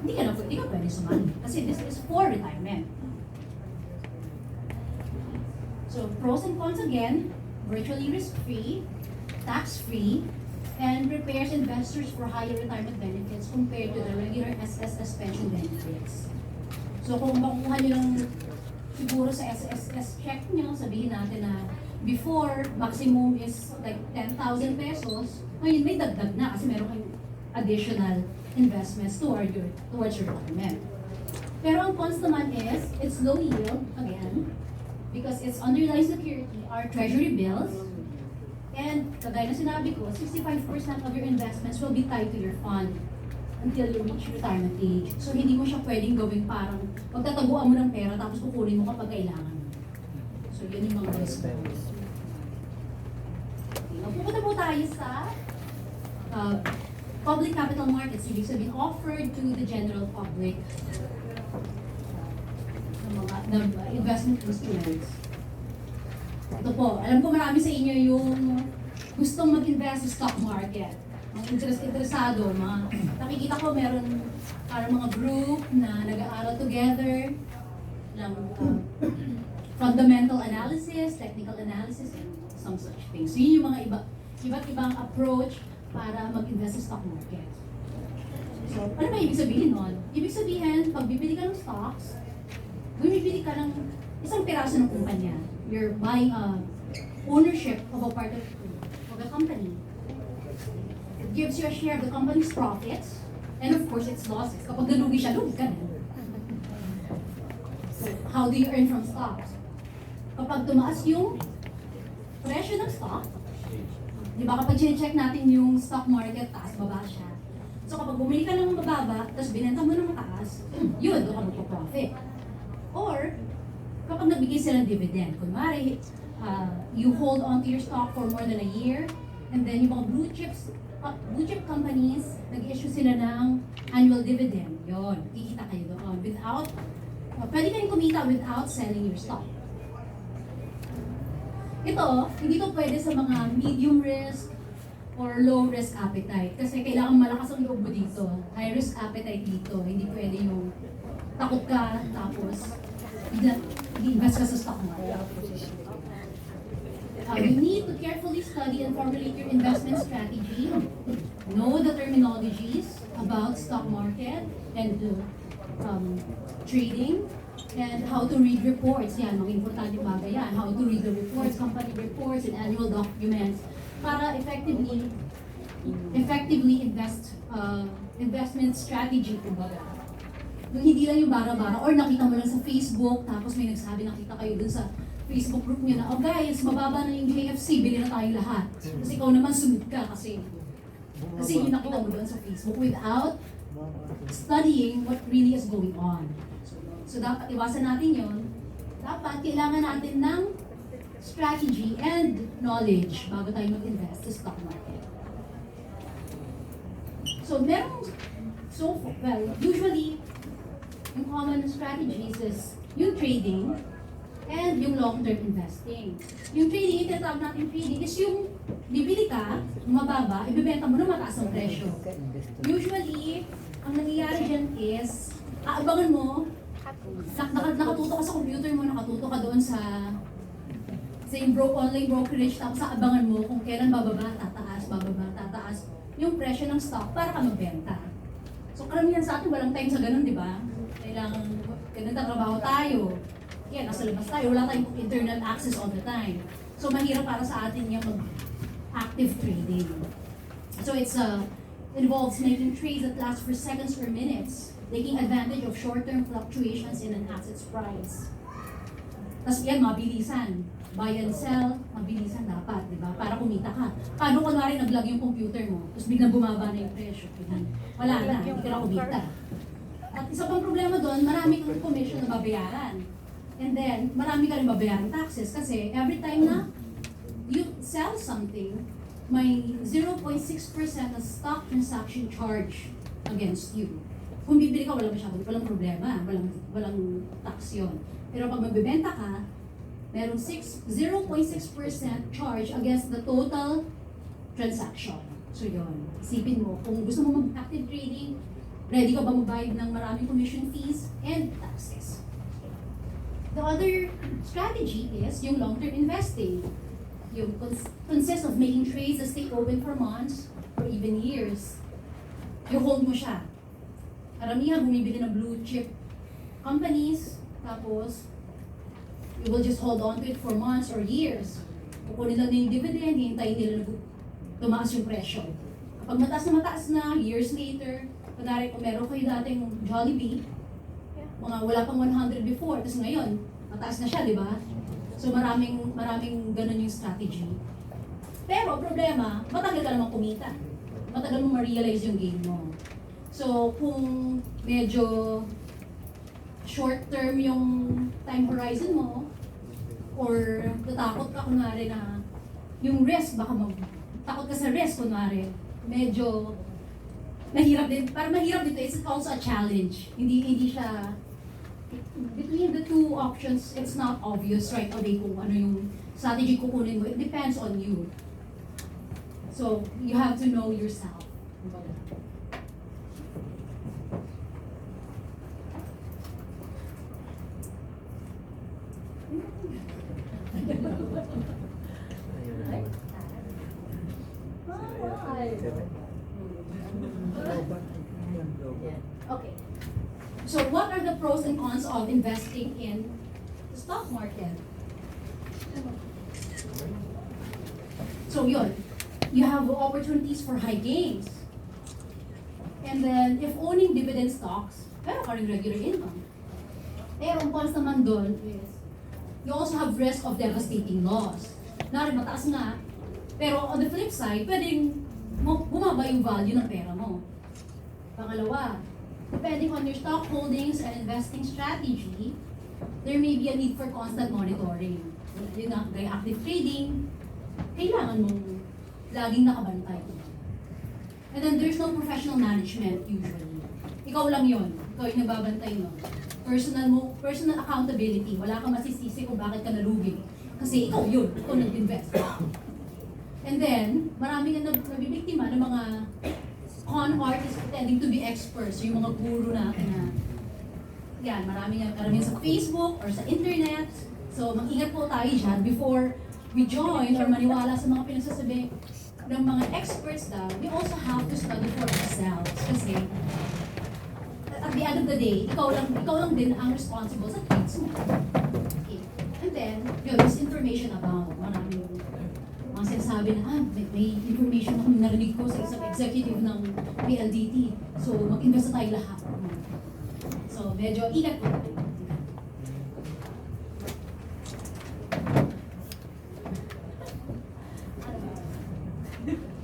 hindi ka pwede sumali. Kasi this is for retirement. So, pros and cons again, virtually risk-free, tax-free, and prepares investors for higher retirement benefits compared to the regular SSS pension benefits. So, kung makukuha nyo lang siguro sa SSS check nyo, sabihin natin na before, maximum is like 10,000 pesos, ngayon may dagdag na kasi meron kayong additional investments towards your retirement. Pero ang cons naman is, it's low yield, again, because it's underlying security are treasury bills, and kagaya na sinabi ko, 65% of your investments will be tied to your fund until you reach retirement age. So hindi mo siya pwedeng gawing parang magtataguan mo ng pera tapos kukunin mo kapag kailangan. So yun yung mga risk. Pupunta po tayo sa public capital markets, ibig sabihin offered to the general public ng investment instruments. Ito po, alam ko marami sa inyo yung gustong mag-invest sa stock market. Ang interesado, nakikita ko meron parang mga group na nag-aaral together ng fundamental analysis, technical analysis, and some such things. So yun yung mga iba't ibang approach para mag-invest sa stock market. So, ano ba ibig sabihin nun? Ibig sabihin, pag bibili ka ng stocks, bumibili ka ng isang piraso ng kumpanya. You're buying ownership of a part of a company. It gives you a share of the company's profits, and of course, its losses. Kapag nalugi siya, lugi ka na. So, how do you earn from stocks? Kapag tumaas yung presyo ng stock, di ba kapag check natin yung stock market, taas, baba siya. So kapag bumili ka ng mababa, tapos binenta mo ng mataas, yun, doon ka magpa-profit. Or, kapag nagbigay sila ng dividend, kunwari, you hold on to your stock for more than a year, and then yung mga blue chip companies, nag-issue sila ng annual dividend. Yun, kikita kayo doon. Pwede kayong kumita without selling your stock. Ito, hindi to pwede sa mga medium risk or low risk appetite. Kasi kailangan malakas ang loob mo dito. High risk appetite dito. Hindi pwede yung takot ka, tapos i-invest ka sa stock market. You need to carefully study and formulate your investment strategy. Know the terminologies about stock market and trading. And how to read reports, yan, mga importante bagay yan. How to read the reports, company reports, and annual documents para effectively investment strategy, kumbaga. Yung hindi lang yung bara-bara, or nakita mo lang sa Facebook, tapos may nagsabi, nakita kayo dun sa Facebook group niyo na, oh guys, mababa na yung JFC, bili na tayong lahat. Kasi ikaw naman sunod ka kasi yung nakita mo dun sa Facebook without studying what really is going on. So dapat iwasan natin yon. Dapat kailangan natin ng strategy and knowledge bago tayo mag-invest sa stock market. Usually, yung common strategies is yung trading and yung long-term investing. Yung trading, itatawag natin trading, is yung bibili ka, mababa, ibibenta mo na mataas ang presyo. Usually, ang nangyayari dyan is, aabangan mo, nakatuto ka sa computer mo, nakatuto ka doon sa online brokerage, tapos abangan mo kung kailan bababa, tataas yung presyo ng stock para ka magbenta. So karamihan sa atin, walang time sa ganun, di ba? Kailangan trabaho tayo. Yan, nasa labas tayo, wala tayong internet access all the time. So mahirap para sa atin yung mag-active trading. So it involves making trades that last for seconds or minutes, taking advantage of short-term fluctuations in an asset's price. Tapos yan, mabilisan. Buy and sell, mabilisan dapat, di ba? Para kumita ka. Paano kunwari nag-lag yung computer mo, tapos biglang bumaba na yung presyo? Wala na, hindi ka na kumita. At isa pang problema doon, marami kang commission na babayaran. And then, marami ka rin babayaran taxes kasi every time na you sell something, may 0.6% na stock transaction charge against you. Kung bibili ka, walang problema, walang tax yun. Pero pag magbebenta ka, merong 0.6% charge against the total transaction. So yun, isipin mo, kung gusto mo mag-active trading, Ready ka ba magbayad ng maraming commission fees and taxes? The other strategy is yung long-term investing. Yung consists of making trades that stay open for months or even years. I-hold mo siya. Karamihan bumibili ng blue chip companies, tapos you will just hold on to it for months or years. Kukunin lang yung dividend, hihintayin nila na tumaas yung presyo. Kapag mataas na, years later, kunwari kung meron kayo dating Jollibee, mga wala pang 100 before, tapos ngayon, mataas na siya, di ba? So maraming ganun yung strategy. Pero problema, matagal ka naman kumita. Matagal mo ma-realize yung gain mo. So kung medyo short term yung time horizon mo, or natakot ka kunwari na yung risk, takot ka sa risk kunwari, medyo mahirap din, para mahirap dito, it's also a challenge. Hindi siya, between the two options, it's not obvious right away kung ano yung strategy kukunin mo. It depends on you. So, you have to know yourself. Okay. So what are the pros and cons of investing in the stock market? So yun, you have opportunities for high gains. And then if owning dividend stocks, meron ka rin regular income. Pero ang cons naman doon is, you also have risk of devastating loss. Nari mataas nga, pero on the flip side, pwedeng bumaba yung value ng pera mo. Pangalawa, depending on your stock holdings and investing strategy, there may be a need for constant monitoring. Yun nga, gaya active trading, kailangan mong laging nakabantay. And then there's no professional management usually. Ikaw lang yun. Ikaw yung nababantay mo. Personal accountability. Wala kang masisisi kung bakit ka nalugi. Kasi ikaw yun. Ikaw nag-invest. And then, marami na nabibiktima ng mga con artists pretending to be experts. Yung mga guru natin na yan, marami sa Facebook or sa internet. So, mag-ingat po tayo dyan before we join or maniwala sa mga pinagsasabi ng mga experts daw. We also have to study for ourselves. Kasi, at the end of the day, ikaw lang din ang responsible sa trades mo. Okay. And then, yun, misinformation about maraming mga sinasabi na, may information ako narinig ko sa isang executive ng PLDT. So, mag-invest na tayo lahat. So, medyo ingat po.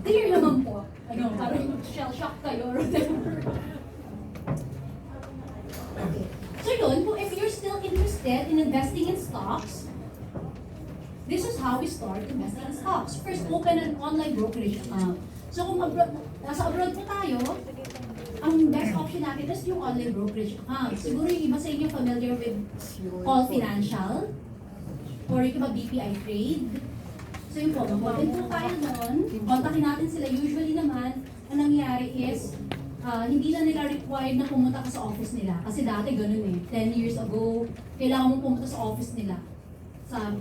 Clear naman po. Parang shell shock kayo or whatever. Okay. So yun, if you're still interested in investing in stocks, this is how we start investing in stocks. First, open an online brokerage account. So kung nasa abroad po tayo, ang best option natin is yung online brokerage account. Siguro yung iba sa inyo familiar with Call Financial or yung iba BPI Trade. So yun po, mag-open po tayo doon. Kontakin natin sila. Usually naman, ang nangyari is, hindi na nila required na pumunta ka sa office nila. Kasi dati ganun eh. 10 years ago, kailangan mo pumunta sa office nila. Sa,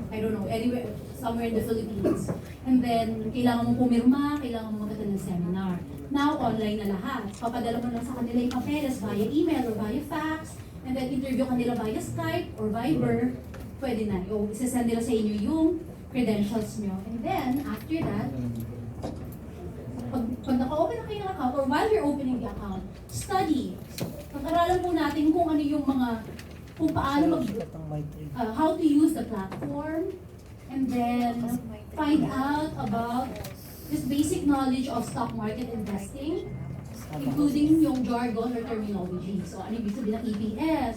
I don't know, anywhere, somewhere in the Philippines. And then, kailangan mo pumirma, kailangan mo mag-attend ng seminar. Now, online na lahat. Papadala mo lang sa kanila yung papeles via email or via fax. And then, interview ka nila via Skype or Viber. Pwede na. O, isasend nila sa inyo yung credentials nyo. And then, after that, pag naka-open na kayo ng account, or while you're opening the account, study. Pag-aralan po natin kung ano yung mga, kung paano how to use the platform, and then find out about this basic knowledge of stock market investing, including yung jargon or terminology. So, ano yung sabihin ng EPS,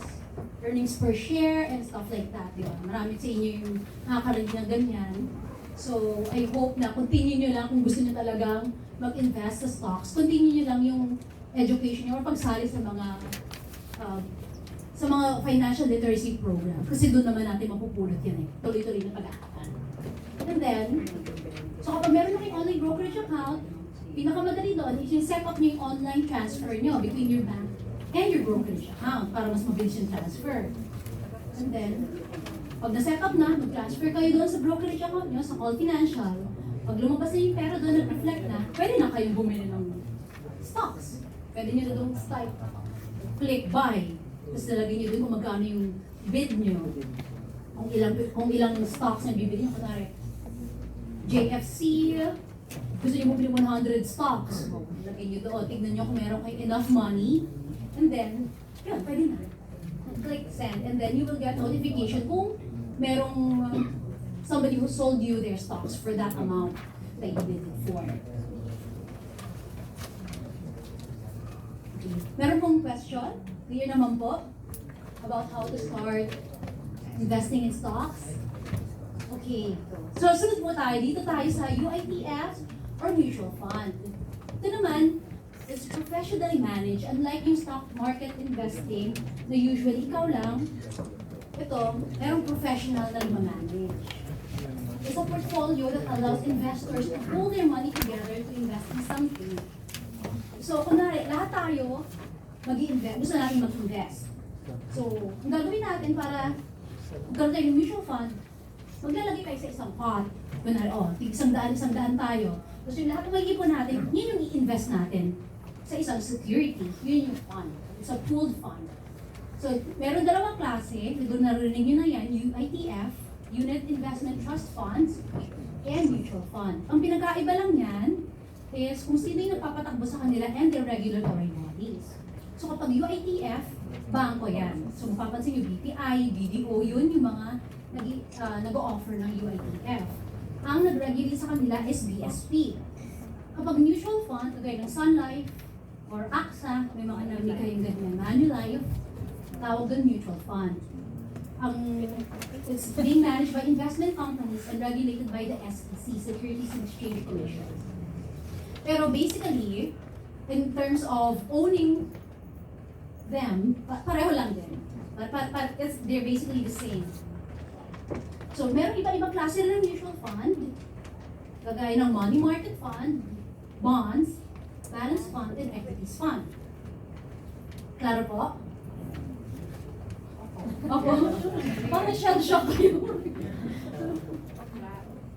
earnings per share, and stuff like that, di ba? Marami sa inyo yung nakakarinig na ganyan. So, I hope na continue nyo lang kung gusto nyo talagang mag-invest sa stocks. Continue nyo lang yung education nyo or pagsali sa mga financial literacy program. Kasi doon naman natin mapupulot yan eh. Tuloy-tuloy na pag-aaral. And then, so kapag meron na kayong online brokerage account, pinakamadali doon is yung set up nyo yung online transfer nyo between your bank and your brokerage account para mas mabilis yung transfer. And then, pag na-set up na, mag-transfer kayo doon sa brokerage account nyo, sa All Financial. Pag lumabas na yung pera doon, nag-reflect na, pwede na kayong bumili ng stocks. Pwede nyo na doon type, click buy. Tapos nalagay nyo doon kung magkano yung bid nyo. Kung ilang stocks na bibili nyo. Kunwari, JFC, gusto nyo bumili 100 stocks. Lagay nyo doon, tignan nyo kung meron kayo enough money. And then, yun, pwede na. Click send, and then you will get notification kung merong somebody who sold you their stocks for that amount that you did it for. Okay. Meron pong question? Clear naman po? About how to start investing in stocks? Okay. So, sunod po tayo. Dito tayo sa UITF or mutual fund. Ito naman, is professionally managed. Unlike yung stock market investing na usually ikaw lang, ito, merong professional na manage. It's a portfolio that allows investors to pull their money together to invest in something. So, kunwari, lahat tayo mag-i-invest, gusto natin mag-invest. So, ang gagawin natin para magkaroon tayo ng mutual fund, maglalagay tayo sa isang pot. Kunwari, isang daan tayo. Tapos yung lahat ng mag-ipon natin, yun yung i-invest natin sa isang security. Yun yung fund. It's a pooled fund. So, meron dalawang klase, doon narinig nyo na yan, UITF, Unit Investment Trust Funds, and Mutual Fund. Ang pinagkaiba lang yan is kung sino yung nagpapatakbo sa kanila and their regulatory bodies. So, kapag UITF, bangko yan. So, mapapansin nyo, BPI, BDO, yun yung mga nag-o-offer ng UITF. Ang nag-regulate sa kanila is BSP. Kapag mutual fund, kagaya ng Sun Life, or AXA, may mga narinig kayong ganyan, Manulife, tawag doon mutual fund. It's being managed by investment companies and regulated by the SEC, Securities and Exchange Commission. Pero basically, in terms of owning them, pareho lang din. They're basically the same. So, meron iba-ibang klase ng mutual fund, kagaya ng money market fund, bonds, balance fund, and equities fund. Klaro po? Opo. Parang shell-shock kayo.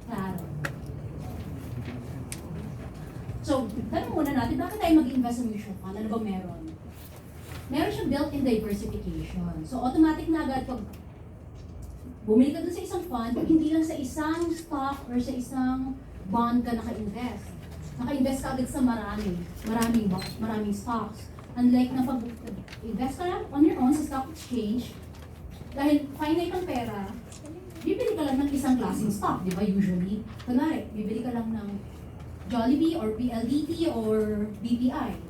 Klaro. So, tanong muna natin, bakit tayo mag-invest sa mutual fund? Ano ba meron? Meron siyang built-in diversification. So, automatic na agad pag bumili ka dun sa isang fund, hindi lang sa isang stock or sa isang bond ka naka-invest. Naka-invest ka agad sa maraming stocks. Unlike na pag-invest ka lang on your own sa stock exchange, dahil finite ang pera, bibili ka lang ng isang klaseng stock, di ba usually? Kunwari, bibili ka lang ng Jollibee or PLDT or BPI.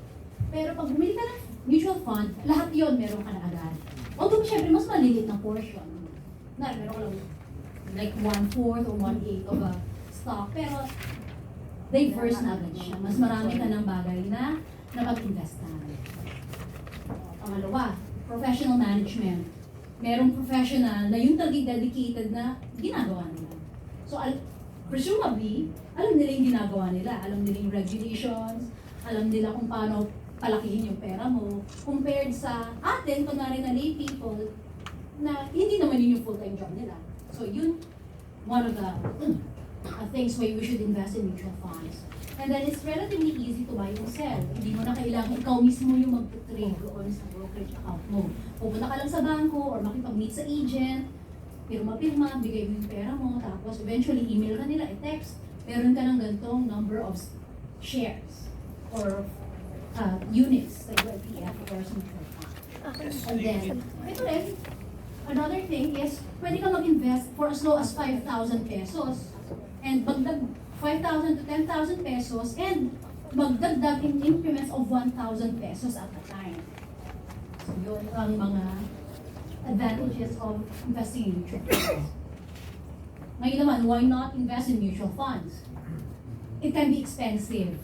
Pero pag bumili ka ng mutual fund, lahat yon meron ka na agad. Although, syempre, mas maliliit na portion. Meron ka lang like 1/4 or 1/8 of a stock. Pero, diverse na agad siya. Mas marami ka ng bagay na napag-invest na. Pangalawa, professional management. Merong professional na yung dedicated na ginagawa nila. So, presumably, alam nila yung ginagawa nila. Alam nila yung regulations, alam nila kung paano palakihin yung pera mo. Compared sa atin, kunwari na lay people, na hindi naman yun yung full-time job nila. So, yun, one of the things why we should invest in mutual funds. And then it's relatively easy to buy and sell. Hindi mo na kailangan ikaw mismo yung mag-trade doon sa brokerage account mo. Pupunta ka lang sa bangko or makipag-meet sa agent, pirma-pirma, bigay mo yung pera mo, tapos eventually email ka nila, i-text, meron ka ng gantong number of shares or units sa UITF or sa mutual fund. And then, ito rin, another thing is, pwede ka mag-invest for as low as 5,000 pesos and magdag 5,000 to 10,000 pesos and magdagdag in increments of 1,000 pesos at a time. So yun ang mga advantages of investing in mutual funds. Ngayon naman, why not invest in mutual funds? It can be expensive.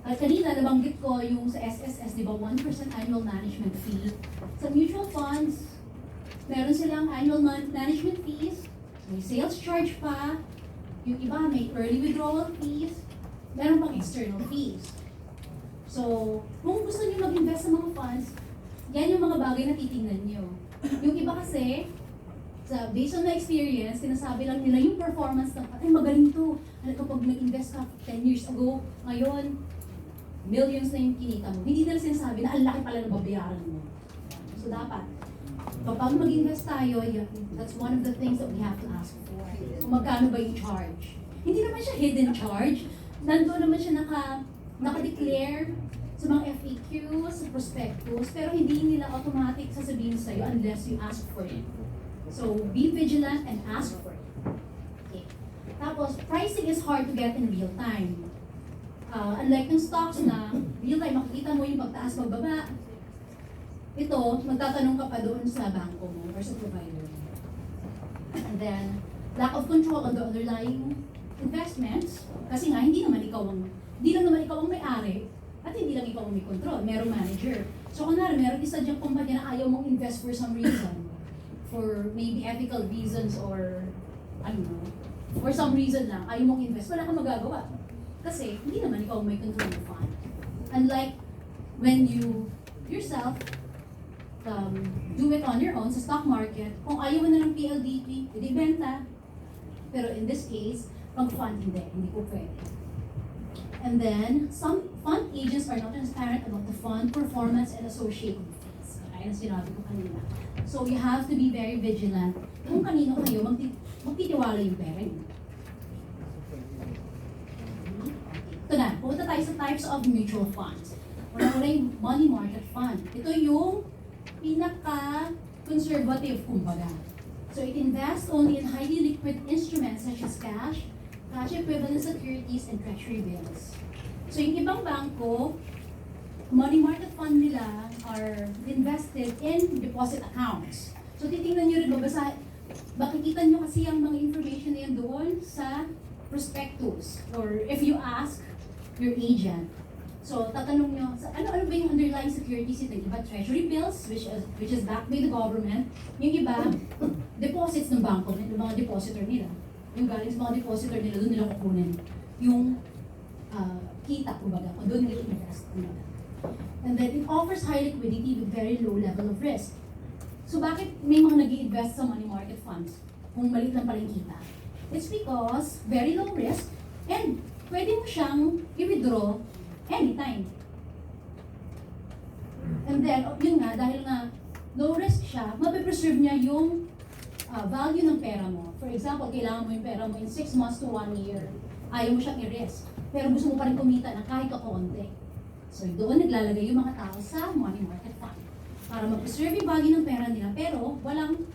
At kanina, nabanggit ko yung sa SSS, di ba, 1% annual management fee. Sa mutual funds, meron silang annual management fees, may sales charge pa, yung iba may early withdrawal fees, meron pang external fees. So, kung gusto niyo mag-invest sa mga funds, yan yung mga bagay na titingnan niyo. Yung iba kasi, based on the experience, sinasabi lang nila yung performance ng, ay magaling to. Ano kapag nag-invest ka 10 years ago, ngayon, millions na yung kinita mo. Hindi nila sinasabi na ang laki pala ng babayaran mo. So dapat, kapag mag-invest tayo, that's one of the things that we have to ask for. Kung magkano ba yung charge. Hindi naman siya hidden charge. Nandoon naman siya naka-declare sa mga FAQs, sa prospectus, pero hindi nila automatic sasabihin sa'yo unless you ask for it. So, be vigilant and ask for it. Okay. Tapos, pricing is hard to get in real time. Unlike ng stocks na, real time, makikita mo yung pagtaas, pagbaba. Ito, magtatanong ka pa doon sa banko mo or sa provider mo. And then, lack of control on the underlying investments, kasi nga, hindi lang naman ikaw ang may-ari, at hindi lang ikaw ang may control, merong manager. So, kunwari, meron isa diyang kumpanya na ayaw mong invest for some reason, for maybe ethical reasons or, I don't know, for some reason lang, ayaw mong invest, wala kang magagawa. Kasi, hindi naman ikaw ang may control ng fund. Unlike when you yourself do it on your own sa stock market, kung ayaw mo na ng PLDT, hindi benta. Pero in this case, pag fund hindi po pwede. And then, some fund agents are not transparent about the fund performance and associated fees. Kaya sinabi ko kanina. So, you have to be very vigilant kung kanino kayo magtitiwala yung pera niyo. Ito na, pumunta tayo sa types of mutual funds. Wala yung money market fund. Ito yung pinaka-conservative, kumbaga. So, it invests only in highly liquid instruments such as cash equivalent securities, and treasury bills. So, yung ibang bangko, money market fund nila are invested in deposit accounts. So, titingnan nyo rin, makikita nyo kasi ang mga information na yan doon sa prospectus, or if you ask your agent. So, tatanong nyo, ano ba yung underlying securities ito? Iba, treasury bills, which is backed by the government. Yung iba, deposits ng bangko, ng mga depositor nila. Yung galing sa mga depositor nila, doon nila kukunin yung kita, kumbaga, o doon nila invest. And then, it offers high liquidity with very low level of risk. So, bakit may mga nag-i-invest sa money market funds kung maliit lang pala yung kita? It's because very low risk and pwede mo siyang i-withdraw anytime. And then, yun nga, dahil nga low risk siya, mapipreserve niya yung value ng pera mo. For example, kailangan mo yung pera mo in 6 months to 1 year. Ayaw mo siyang i-risk. Pero gusto mo pa rin kumita na kahit kakonti. So, doon naglalagay yung mga tao sa money market fund. Para mag-preserve yung value ng pera nila, pero walang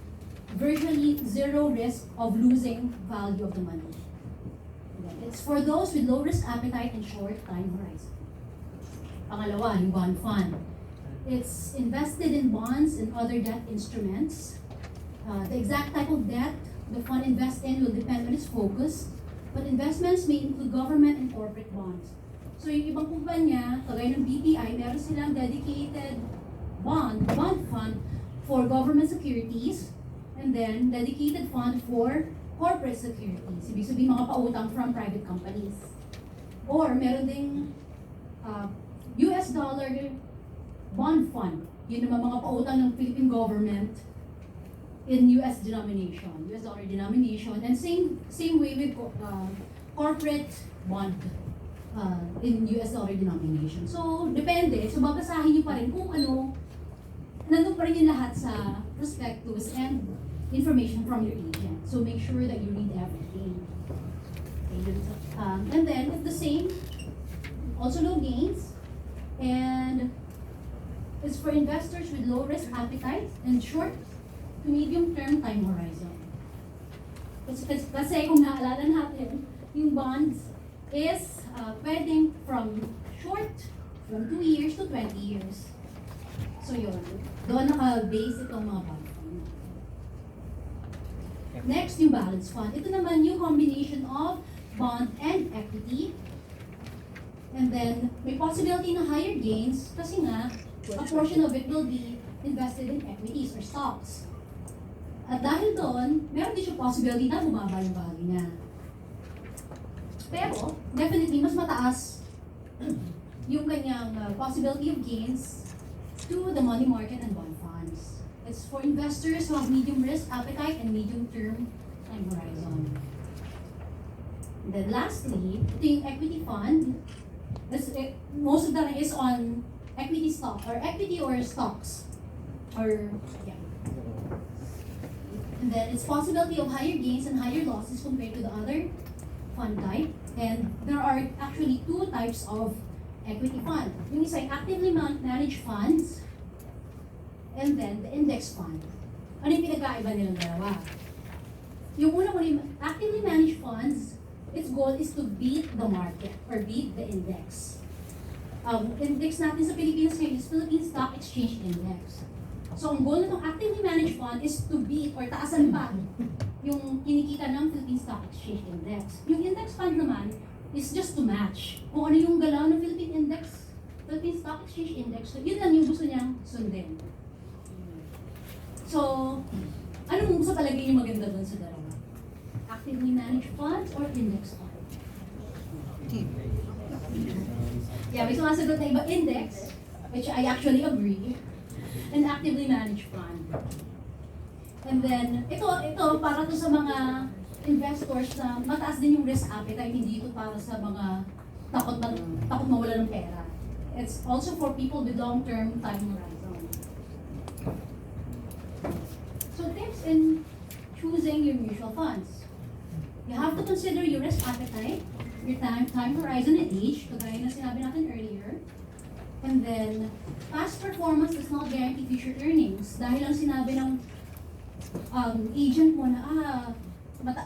virtually zero risk of losing value of the money. It's for those with low risk appetite and short time horizon. Pangalawa, yung bond fund. It's invested in bonds and other debt instruments. The exact type of debt the fund invests in will depend on its focus, but investments may include government and corporate bonds. So yung ibang kumpanya, kagaya ng BPI, meron silang dedicated bond fund for government securities, and then dedicated fund for corporate securities. Ibig sabihin mga pautang from private companies. Or meron ding US dollar bond fund. Yun naman mga pautang ng Philippine government in US denomination, US dollar denomination, and same way with corporate bond in US dollar denomination. So, depende. So, babasahin niyo pa rin kung ano, nandun pa rin yung lahat sa prospectus and information from your agent. So, make sure that you read everything. Okay. And then, it's the same, also low gains, and it's for investors with low risk appetite and short to medium-term time horizon. Kasi kung naalala natin, yung bonds is pwedeng from short, from 2 years to 20 years. So yun, doon naka-base itong mga bond fund. Next, yung balance fund. Ito naman yung combination of bond and equity. And then, may possibility na higher gains kasi nga, a portion of it will be invested in equities or stocks. At dahil doon, meron din siya possibility na bumaba yung value niya. Pero, definitely, mas mataas yung kanyang possibility of gains to the money market and bond funds. It's for investors who have medium risk appetite and medium term time horizon. And then lastly, ito yung equity fund. Most of that is on equity stock or equity or stocks. Yeah. And then it's possibility of higher gains and higher losses compared to the other fund type. And there are actually two types of equity fund. Yung isa ay actively managed funds and then the index fund. Ano yung pinagkaiba nilang dalawa? Yung una actively managed funds, its goal is to beat the market or beat the index. Index natin sa Pilipinas ngayon is Philippine Stock Exchange Index. So ang goal ng actively managed fund is to beat or taasan pa yung kinikita ng Philippine Stock Exchange Index. Yung index fund naman is just to match kung ano yung galaw ng Philippine Stock Exchange Index. So yun lang yung gusto niyang sundin. So, ano mo sa palagay niyo maganda doon sa dalawa? Actively managed funds or index fund? Yeah, may sumasagot na iba index, which I actually agree, and actively managed fund. And then, ito para to sa mga investors na mataas din yung risk appetite, hindi ito para sa mga takot mawala ng pera. It's also for people with long-term time horizon. So tips in choosing your mutual funds. You have to consider your risk appetite, your time horizon and age, kagaya na sinabi natin earlier. And then, past performance does not guarantee future earnings. Dahil lang sinabi ng agent mo na,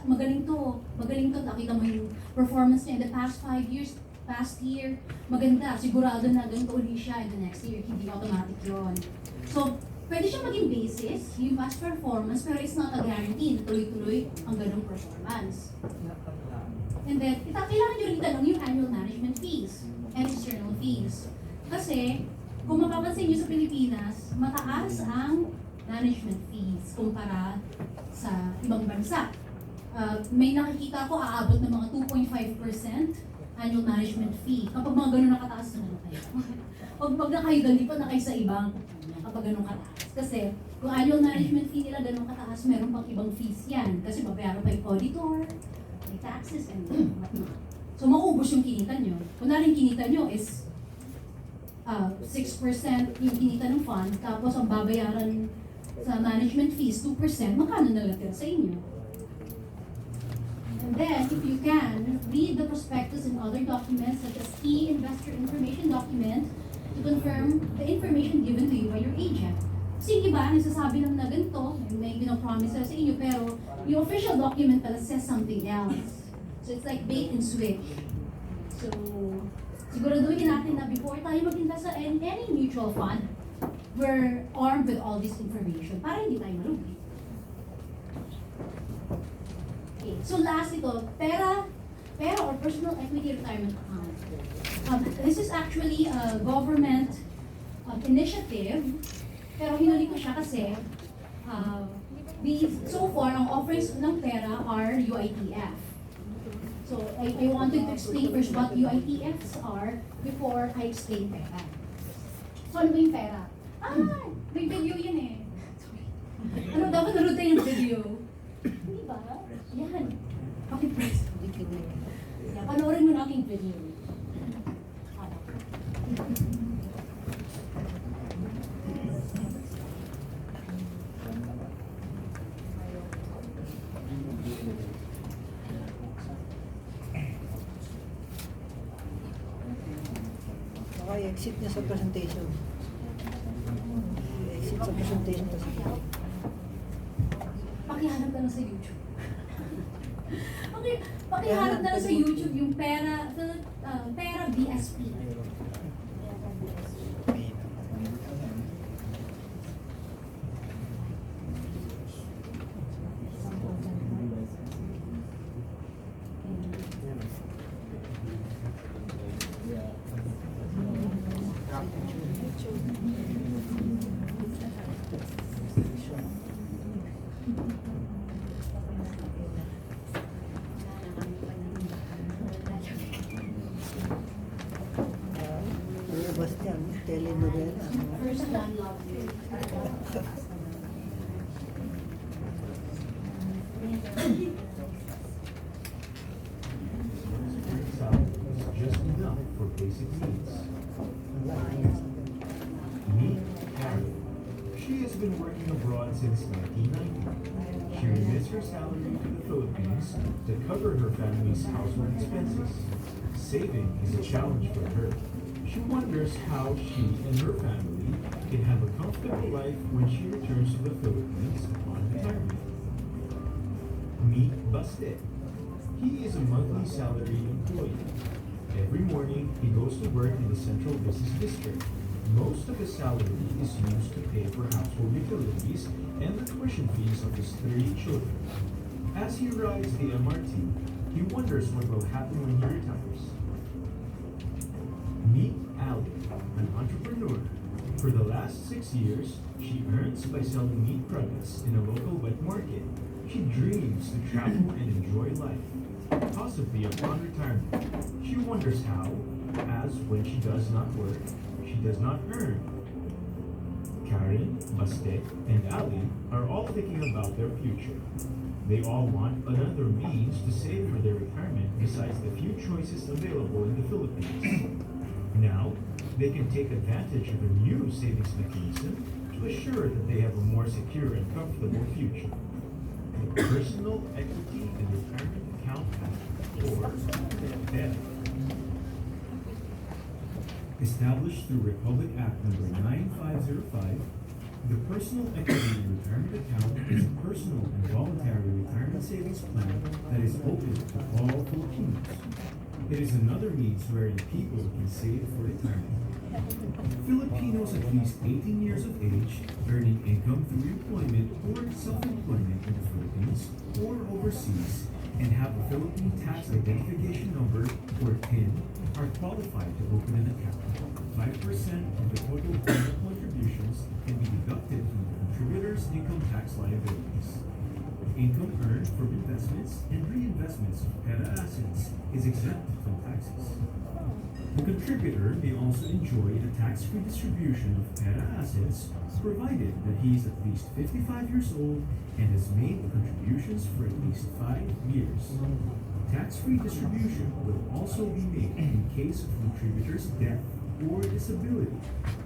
magaling to, nakita mo yung performance niya in the past 5 years, past year, maganda, sigurado na ganito uli siya in the next year, hindi automatic yun. So, pwede siya maging basis, yung past performance, pero it's not a guarantee na tuloy-tuloy ang ganong performance. And then, kailangan nyo rin tanong yung annual management fees and external fees. Kasi, kung mapapansin nyo sa Pilipinas, mataas ang management fees kumpara sa ibang bansa. May nakikita ko aabot ng mga 2.5% annual management fee. Kapag mga ganun nakataas na kayo. Pag na kayo doon, di pa na kayo sa ibang kapag ganun kataas. Kasi kung annual management fee nila ganun kataas, meron pang ibang fees yan. Kasi babayaran pa yung auditor, may taxes, and whatnot. So mauubos yung kinita nyo. Kung narin kinita nyo is 6% yung kinita ng fund, tapos ang babayaran sa management fees, 2%, magkano nalatira sa inyo? And then, if you can, read the prospectus and other documents such as key investor information document to confirm the information given to you by your agent. Kasi iba, nagsasabi lang na ganito, may pinopromise sa inyo, pero yung official document pala says something else. So it's like bait and switch. So, siguraduhin natin na before tayo mag-invest sa any mutual fund, we're armed with all this information para hindi tayo malugi. Okay, so last ito, pera or personal equity retirement account. This is actually a government initiative, pero hinuli ko siya kasi so far, ang offerings ng pera are UITF. So I wanted to explain first what UITFs are before I explain pera. So ano ba yung pera? May video yan eh. Ano, dapat nanood tayo ng video. Hindi ba? Yan. Pakipress. Yan, panoorin mo na aking video. Exit niya sa presentation. Exit sa presentation kasi. Pakihanap na lang sa YouTube. Okay, pakihanap na lang sa YouTube yung pera BSP. one love you. Salary is just enough for basic needs. Meet Carrie. She has been working abroad since 1990. She remits her salary to the Philippines to cover her family's household expenses. Saving is a challenge for her. She wonders how she and her family can have a comfortable life when she returns to the Philippines upon retirement. Meet Baste. He is a monthly salaried employee. Every morning, he goes to work in the central business district. Most of his salary is used to pay for household utilities and the tuition fees of his 3 children. As he rides the MRT, he wonders what will happen when he retires. Meet Ali, an entrepreneur. For the last 6 years, she earns by selling meat products in a local wet market. She dreams to travel and enjoy life. Possibly upon retirement, she wonders how, as when she does not work, she does not earn. Karen, Baste, and Ali are all thinking about their future. They all want another means to save for their retirement besides the few choices available in the Philippines. Now, they can take advantage of a new savings mechanism to assure that they have a more secure and comfortable future. The Personal Equity and Retirement Account Act, or PERA. Established through Republic Act number 9505, the Personal Equity and Retirement Account is a personal and voluntary retirement savings plan that is open to all Filipinos. It is another means wherein people can save for retirement. Filipinos at least 18 years of age, earning income through employment or self-employment in the Philippines or overseas, and have a Philippine Tax Identification Number or PIN are qualified to open an account. 5% of the total annual contributions can be deducted from the contributor's income tax liabilities. Income earned from investments and reinvestments of PERA assets is exempt from taxes. The contributor may also enjoy a tax-free distribution of PERA assets, provided that he is at least 55 years old and has made contributions for at least 5 years. Tax-free distribution will also be made in case of contributor's death or disability,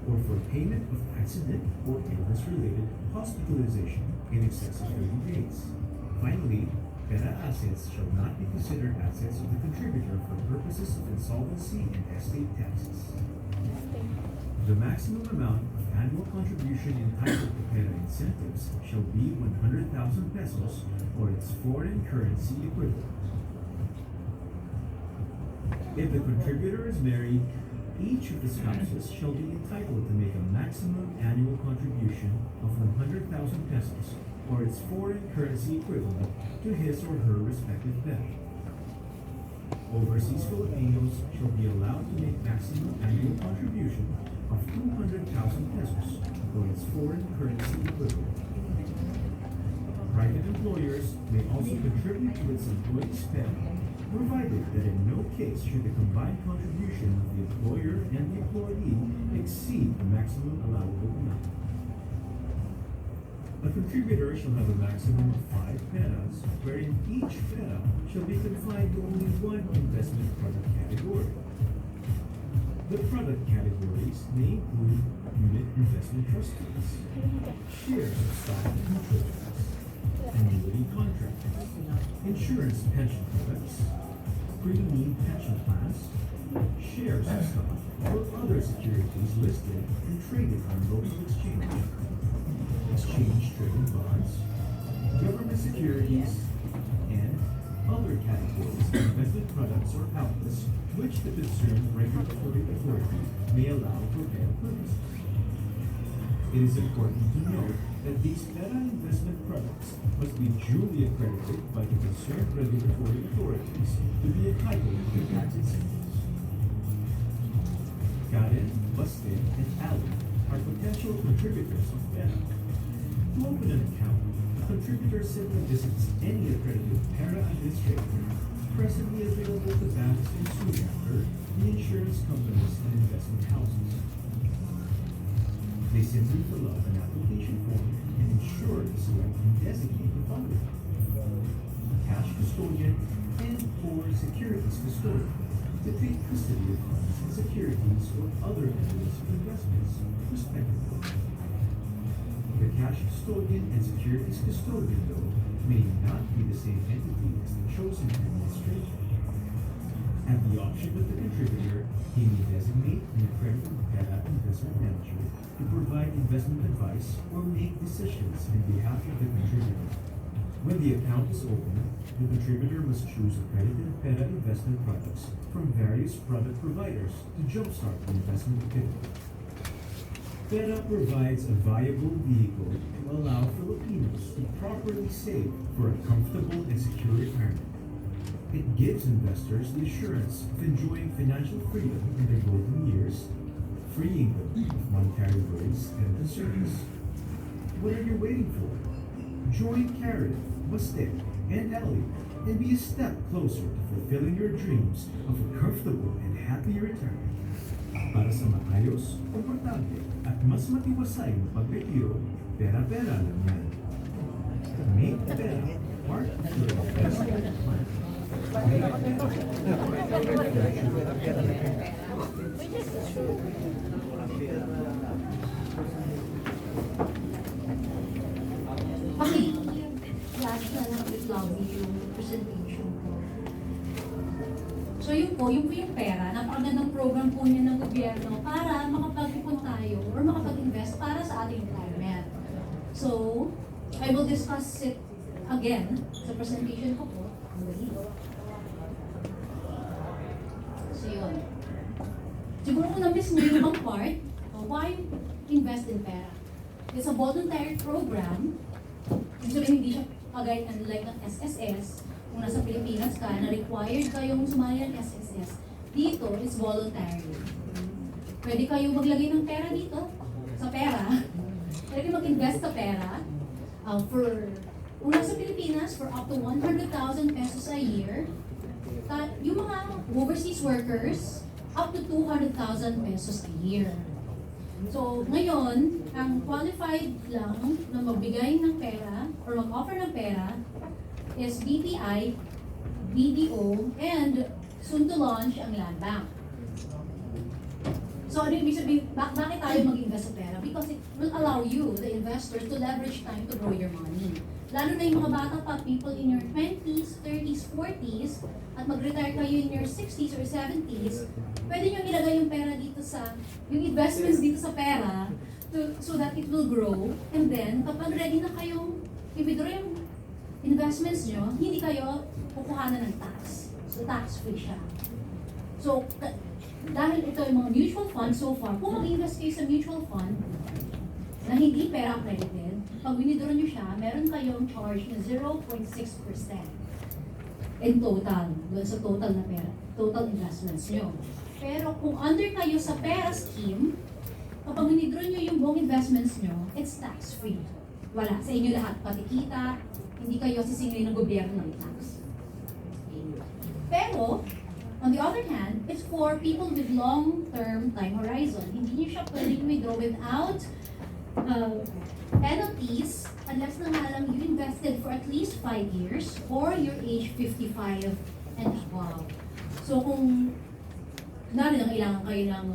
or for payment of accident or illness-related hospitalization in excess of 30 days. Finally, PERA assets shall not be considered assets of the contributor for purposes of insolvency and estate taxes. The maximum amount of annual contribution entitled to PERA incentives shall be 100,000 pesos or its foreign currency equivalent. If the contributor is married, each of the spouses shall be entitled to make a maximum annual contribution of 100,000 pesos or its foreign currency equivalent to his or her respective PERA. Overseas Filipinos shall be allowed to make maximum annual contribution of 200,000 pesos or its foreign currency equivalent. Private employers may also contribute to its employees' PERA, provided that in no case should the combined contribution of the employer and the employee exceed the maximum allowable amount. A contributor shall have a maximum of 5 PERAs, wherein each PERA shall be confined to only one investment product category. The product categories may include unit investment trust funds, shares of stock and mutual funds, annuity contracts, insurance pension products, pre-need pension plans, shares of stock, or other securities listed and traded on local exchange-traded bonds, government securities, and other categories of investment products or outlets which the concerned regulatory authority may allow for PERA purposes. It is important to note that these PERA investment products must be duly accredited by the concerned regulatory authorities to be entitled to tax incentives. Karen, Baste, and Ali are potential contributors of PERA. To open an account, a contributor simply visits any accredited PERA administrator presently available to banks and soon after the insurance companies and investment houses. They simply fill out an application form and ensure to select and designate the following: cash custodian and/or securities custodian to take custody of funds and securities or other evidence of investments, respectively. The cash custodian and securities custodian, though, may not be the same entity as the chosen administrator. At the option of the contributor, he may designate an accredited investment manager to provide investment advice or make decisions on behalf of the contributor. When the account is open, the contributor must choose accredited PERA investment products from various product providers to jumpstart the investment activity. PERA provides a viable vehicle to allow Filipinos to properly save for a comfortable and secure retirement. It gives investors the assurance of enjoying financial freedom in their golden years, freeing them of monetary worries and concerns. What are you waiting for? Join Karen, Baste, and Ellie and be a step closer to fulfilling your dreams of a comfortable and happy retirement. Para sa maayos, komportable, at mas matiwasay na pagretiro, pera-pera lang yan. Make Pera part of your investment plan. Paki-flash na lang with Lovely yung presentation ko. So yun po yung pera, napakagandang program po niya ng gobyerno para makapag-ipon tayo or makapag-invest para sa ating retirement. So, I will discuss it again sa presentation ko po. So yun. Siguro kung na-miss niyo yung ibang part, why invest in pera? It's a voluntary program. Ibig sabihin, hindi siya kagaya unlike ng SSS. Kung nasa Pilipinas ka, na required kayong sumali ng SSS. Dito, it's voluntary. Pwede kayo maglagay ng pera dito, sa pera. Pwede mag-invest sa pera. Una sa Pilipinas, for up to 100,000 pesos a year. Yung mga overseas workers, up to 200,000 pesos a year. So, ngayon, ang qualified lang na magbigay ng pera or mag-offer ng pera is BPI, BDO, and soon to launch ang Land Bank. So, ano ibig sabihin, bakit tayo mag-invest sa pera? Because it will allow you, the investors, to leverage time to grow your money. Lalo na yung mga bata pa, people in your 20s, 30s, 40s, at mag-retire kayo in your 60s or 70s, pwede nyo ilagay yung pera dito sa, yung investments dito sa pera, so that it will grow. And then, kapag ready na kayong i-withdraw yung investments nyo, hindi kayo kukuhanan ng tax. So, tax-free siya. So, dahil ito yung mga mutual fund so far, kung mag-invest kayo sa mutual fund na hindi pera accredited, pag winidraw nyo siya, meron kayong charge na 0.6% in total, doon sa total na pera, total investments nyo. Pero kung under kayo sa pera scheme, kapag winidraw nyo yung buong investments nyo, it's tax-free. Wala, sa inyo lahat, pati kita, hindi kayo sisingilin ng gobyerno ng tax. Pero, on the other hand, it's for people with long-term time horizon. Hindi nyo siya pwedeng withdraw without penalties unless na nga lang you invested for at least 5 years or you're age 55 and above. So kung lang kailangan kayo ng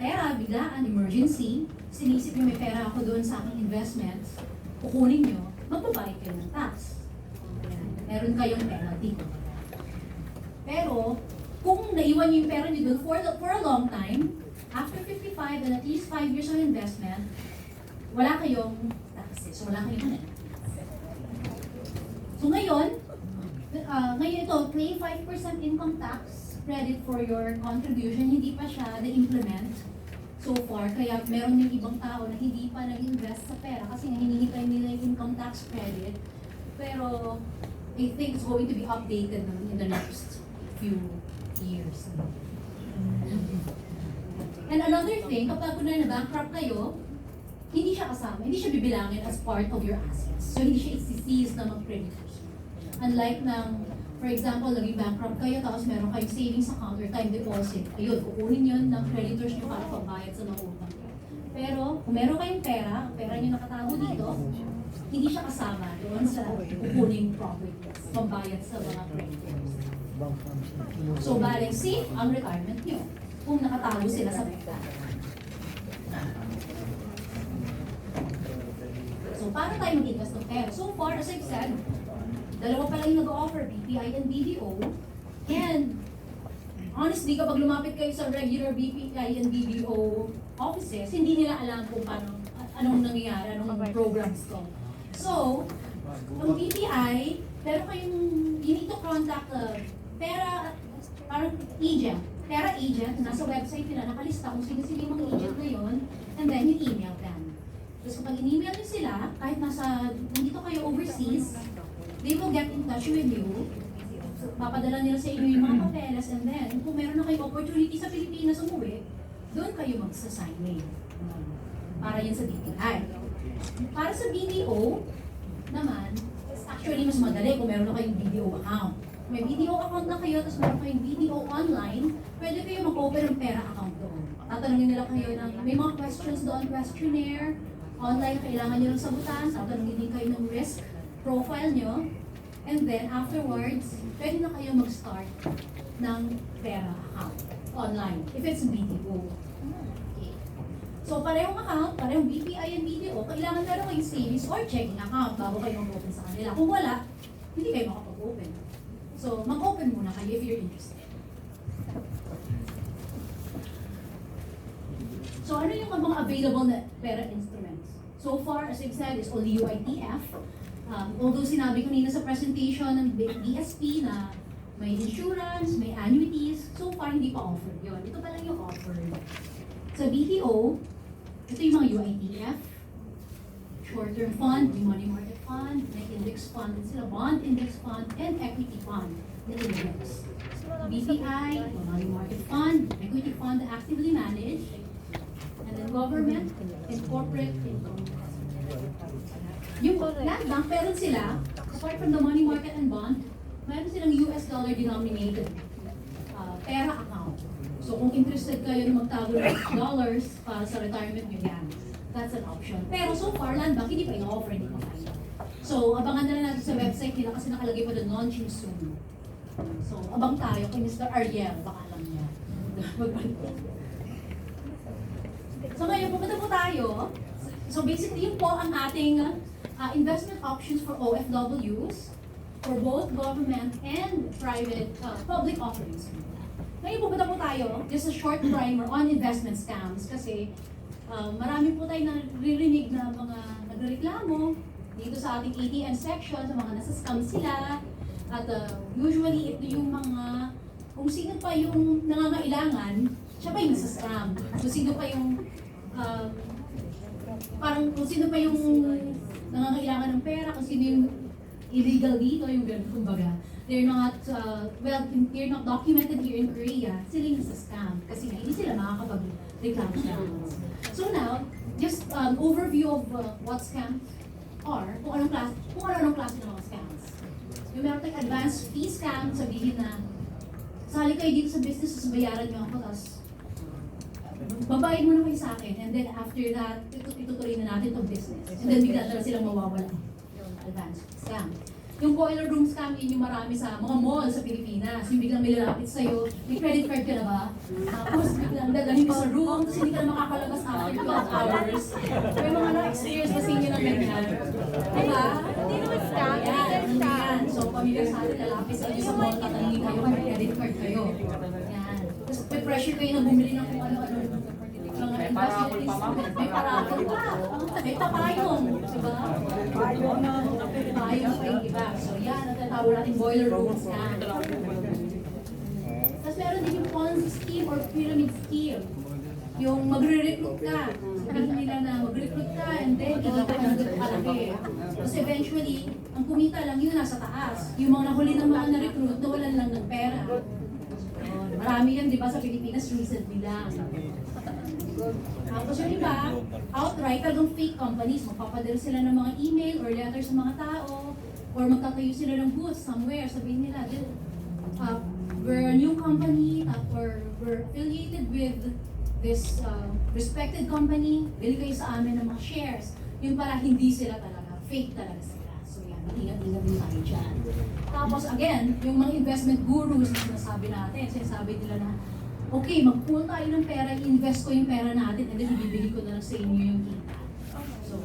pera, biglaan, emergency, sinisip nyo may pera ako doon sa aking investments, kukunin nyo, magbabayad kayo ng tax. Meron kayong penalty. Pero, kung naiwan nyo yung pera nyo doon for a long time, after 55 and at least 5 years of investment, wala kayong taxes. So, wala kayong money. So, ngayon ito, claim 5% income tax credit for your contribution. Hindi pa siya na-implement so far. Kaya meron yung ibang tao na hindi pa nag-invest sa pera kasi nga hinihintay nila yung income tax credit. Pero, I think it's going to be updated in the next few years. And another thing, kapag na-bankrupt kayo, hindi siya kasama, hindi siya bibilangin as part of your assets. So hindi siya isi-seize na mag-creditors. Unlike ng, for example, naging bankrupt kayo, tapos meron kayong savings account or time deposit. Ayun, kukunin yun ng creditors nyo para pagbayad sa mga utang. Pero kung meron kayong pera, ang pera nyo nakatago dito, hindi siya kasama doon sa kukuning properties, pambayad sa mga creditors. So, balik safe ang retirement nyo kung nakatago sila sa pera. So, paano tayo mag-invest ng pera? So far, as I've said, dalawa pa lang yung nag-offer, BPI and BDO. And honestly, kapag lumapit kayo sa regular BPI and BDO offices, hindi nila alam kung paano, anong nangyayari, anong programs to. So, ang BPI, pero kayong, you need to contact parang agent. Pera agent, nasa website nila, nakalista kung sino-sino yung mga agent na yun, and then you email them. Tapos kapag in-email nyo sila, kahit nandito kayo overseas, they will get in touch with you. So, papadala nila sa inyo yung mga papeles, and then, kung meron na kayong opportunity sa Pilipinas umuwi, doon kayo magsasign. Para yan sa BPI. Para sa BDO, naman, actually mas madali kung meron na kayong BDO account. May BDO account na kayo, tapos meron kayong BDO online, pwede kayo mag-open ng pera account doon. Tatanungin nila kayo ng, may mga questions doon, questionnaire, online, kailangan nyo lang sagutan, tatanungin din kayo ng risk profile nyo, and then afterwards, pwede na kayo mag-start ng pera account online, if it's BDO. Okay. So parehong account, parehong BPI and BDO, kailangan meron kayong savings or checking account bago kayo mag-open sa kanila. Kung wala, hindi kayo makapag-open. So mag-open muna kayo if you're interested. So ano yung mga available na pera instruments? So far, as I've said, is only UITF. Although sinabi ko nina sa presentation ng BSP na may insurance, may annuities, so far hindi pa offered yun. Ito pa lang yung offered. Sa BDO, ito yung mga UITF, short-term fund, yung money market fund, may index fund, sila bond index fund, and equity fund, the index. BPI, money market fund, equity fund actively managed, and then government and corporate income. Yung land bank, meron sila, apart from the money market and bond, meron silang US dollar denominated pera account. So kung interested kayo na magtago ng dollars para sa retirement nyo yan, that's an option. Pero so far, land bank, hindi pa in-offer, hindi pa kaya. So abangan na lang natin sa website nila kasi nakalagay pa doon, launching soon. So abang tayo kay Mr. Ariel, baka alam niya. So ngayon, pupunta po tayo. So basically, yun po ang ating investment options for OFWs for both government and private public offerings. Ngayon pupunta po tayo, just a short primer on investment scams kasi marami po tayo naririnig na mga nagreklamo dito sa ating ATM section, sa mga nasa scam sila. At usually, ito yung mga, kung sino pa yung nangangailangan, siya pa yung nasa scam. Kung sino pa yung parang kung sino pa yung nangangailangan ng pera, kung sino yung illegal dito, yung gano'n, kumbaga. They're not, they're not documented here in Korea, sila yung nasa scam. Kasi nga, hindi sila makakapag-reklamo sa amin. So now, just an overview of what scams are, kung anong klase ng mga scams. Yung meron tayong advanced fee scam, sabihin na, sali kayo dito sa business, tapos bayaran nyo ako, tapos babayad mo na kayo sa akin, and then after that, itutuloy na natin itong business. And then bigla na silang mawawala. Yung advanced scam. Yung boiler room scam, yun yung marami sa mga mall sa Pilipinas. Yung biglang may lalapit sa'yo, may credit card ka na ba? Tapos biglang dadalhin mo sa room, tapos hindi ka na makakalabas after 12 hours. May mga na-experience kasi nyo ng ganyan. Diba? Hindi naman scam, Yan, legal scam. So, pamilya sa atin, lalapit sa inyo sa mall, tatanungin kayo, may credit card kayo. Yan. Tapos may pressure kayo na bumili ng kung ano-ano. May parapol pa, ma'am. May parapol pa. May papayong. Diba? Payong pa yung iba. So yan, natatawag natin boiler room scam. Tapos meron din yung Ponzi scheme or pyramid scheme. Yung magre-recruit ka. Sabihin nila na mag-recruit ka and then ikita ka ng kalaki. Tapos eventually, ang kumita lang yun nasa taas. Yung mga nahuli ng mga na-recruit, nawalan lang ng pera. Marami yan, di ba, sa Pilipinas recently lang. Tapos yung iba, outright, talagang fake companies. Magpapadala sila ng mga email or letter sa mga tao, or magtatayo sila ng booth somewhere. Sabihin nila, we're a new company, or we're affiliated with respected company, bili kayo sa amin ng mga shares. Yun pala, hindi sila talaga, fake talaga sila. So yan, ingat-ingat din tayo dyan. Tapos again, yung mga investment gurus na sinasabi natin, sinasabi nila na, okay, mag-pool tayo ng pera, i-invest ko yung pera natin, and then ibibigay ko na lang sa inyo yung kita.